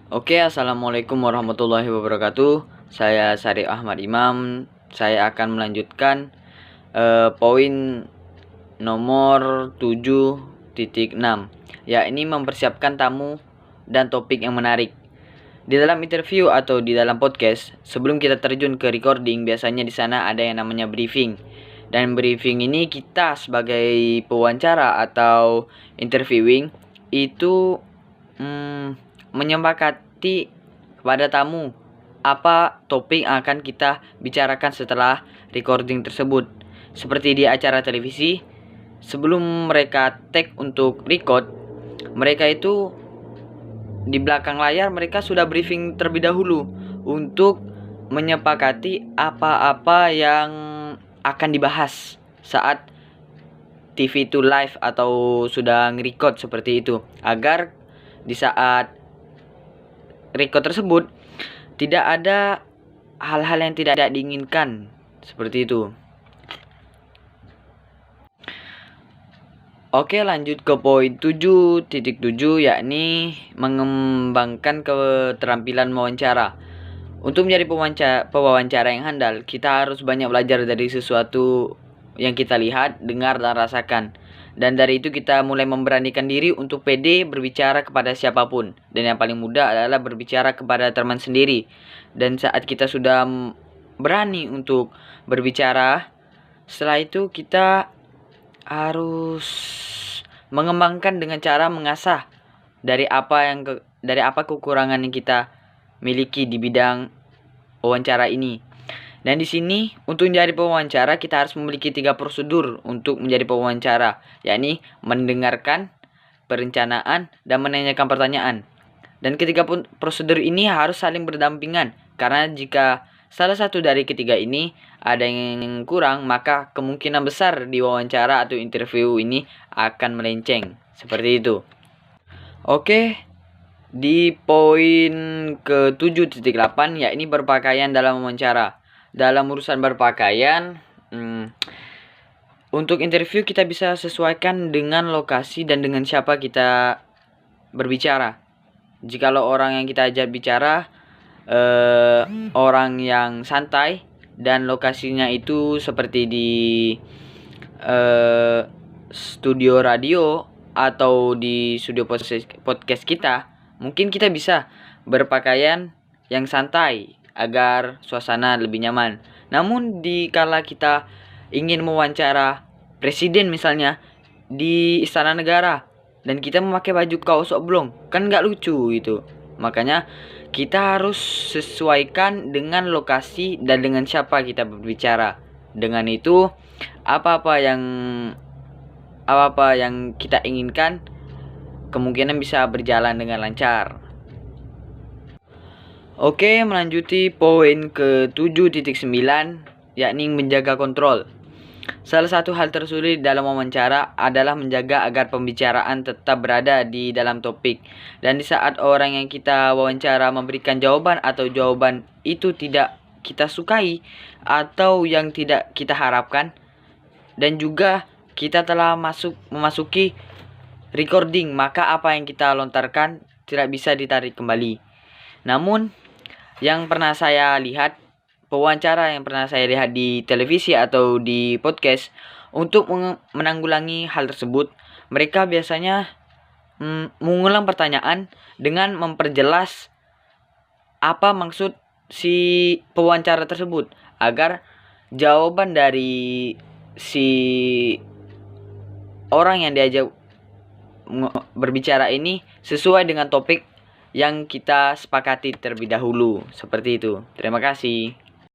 Assalamualaikum warahmatullahi wabarakatuh. Saya Syarif Ahmad Imam. Saya akan melanjutkan poin nomor 7.6, yakni mempersiapkan tamu dan topik yang menarik. Di dalam interview atau di dalam podcast, sebelum kita terjun ke recording, biasanya di sana ada yang namanya briefing. Dan briefing ini kita sebagai pewawancara atau interviewing itu menyepakati kepada tamu apa topik yang akan kita bicarakan setelah recording tersebut. Seperti di acara televisi, sebelum mereka take untuk record, mereka itu di belakang layar mereka sudah briefing terlebih dahulu untuk menyepakati apa-apa yang akan dibahas saat TV itu live atau sudah nge-record seperti itu, agar di saat record tersebut tidak ada hal-hal yang tidak diinginkan seperti itu. Lanjut ke poin 7.7, yakni mengembangkan keterampilan mewawancara. Untuk menjadi pewawancara yang handal, kita harus banyak belajar dari sesuatu yang kita lihat, dengar, dan rasakan. Dan dari itu kita mulai memberanikan diri untuk pede berbicara kepada siapapun. Dan yang paling mudah adalah berbicara kepada teman sendiri. Dan saat kita sudah berani untuk berbicara, setelah itu kita harus mengembangkan dengan cara mengasah dari apa kekurangan yang kita miliki di bidang wawancara ini. Dan di sini untuk menjadi pewawancara kita harus memiliki 3 prosedur untuk menjadi pewawancara, yakni mendengarkan, perencanaan, dan menanyakan pertanyaan. Dan ketiga prosedur ini harus saling berdampingan, karena jika salah satu dari ketiga ini ada yang kurang, maka kemungkinan besar di wawancara atau interview ini akan melenceng. Seperti itu. Di poin ke 7.8, yakni berpakaian dalam wawancara. Dalam urusan berpakaian, untuk interview kita bisa sesuaikan dengan lokasi dan dengan siapa kita berbicara. Jikalau orang yang kita ajak bicara orang yang santai dan lokasinya itu seperti di studio radio atau di studio podcast kita, mungkin kita bisa berpakaian yang santai agar suasana lebih nyaman. Namun dikala kita ingin mewawancara presiden misalnya di Istana Negara dan kita memakai baju kaos oblong, kan nggak lucu gitu. Makanya kita harus sesuaikan dengan lokasi dan dengan siapa kita berbicara. Dengan itu apa-apa yang kita inginkan kemungkinan bisa berjalan dengan lancar. Melanjuti poin ke 7.9, yakni menjaga kontrol. Salah satu hal tersulit dalam wawancara adalah menjaga agar pembicaraan tetap berada di dalam topik. Dan di saat orang yang kita wawancara memberikan jawaban atau jawaban itu tidak kita sukai atau yang tidak kita harapkan, dan juga kita telah memasuki recording, maka apa yang kita lontarkan tidak bisa ditarik kembali. Namun yang pernah saya lihat, pewawancara yang pernah saya lihat di televisi atau di podcast, untuk menanggulangi hal tersebut, mereka biasanya mengulang pertanyaan dengan memperjelas apa maksud si pewawancara tersebut, agar jawaban dari si orang yang diajak berbicara ini sesuai dengan topik yang kita sepakati terlebih dahulu. Seperti itu. Terima kasih.